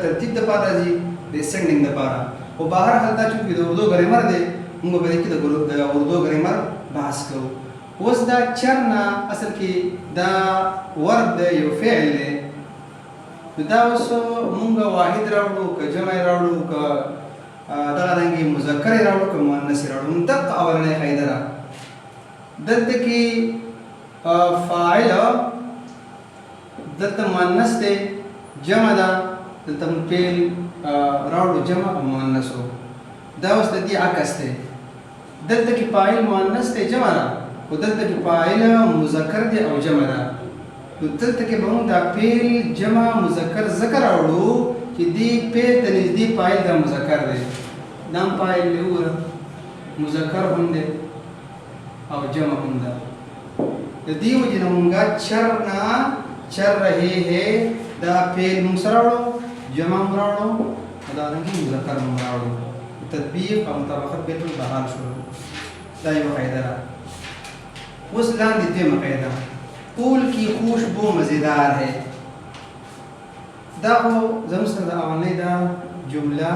ترتیب د پاره راځي د سنډینګ د پاره او بهر حال دا چې د اردو ګرامر دی موږ به کې د اردو ګرامر بحث کوو اوس دا چرنا اصل کې دا ورب د یو فعل دی دا اوس موږ واحد راوړو که جمع راوړو که دغه رنګې مذکر راوړو که مؤنث راوړو دقه اولنۍ قاعده ده دلته کې فاعل دلته مؤنث دی جمع ده دلته فعل راوړو جمع او مؤنث دا اوس د دې عکس دی دلته کې فاعل مؤنث دی جمع ده او دلته کې فاعل مذکر دی او جمع ده نو دلته کې به موږ دا فعل جمع مذکر ذکر راوړو چې دې فعل ته نږدې فاعل د مذکر دی دا هم فاعل دی وګوره مذکر هم دی او جمع هم ده د دې وجې نه موږ چر رہے ہے دا فعل موږ سره راوړو جمع هم راوړو او دارنګې مذکر هم راوړو تطبیق او مطابقت بالکل بحال شو دا یوه قاعده ده اوس لاندې دویمه قاعده پھول کی خوشبو مزیدار ہے دا خو زموږ سره د اولنۍ دا جمله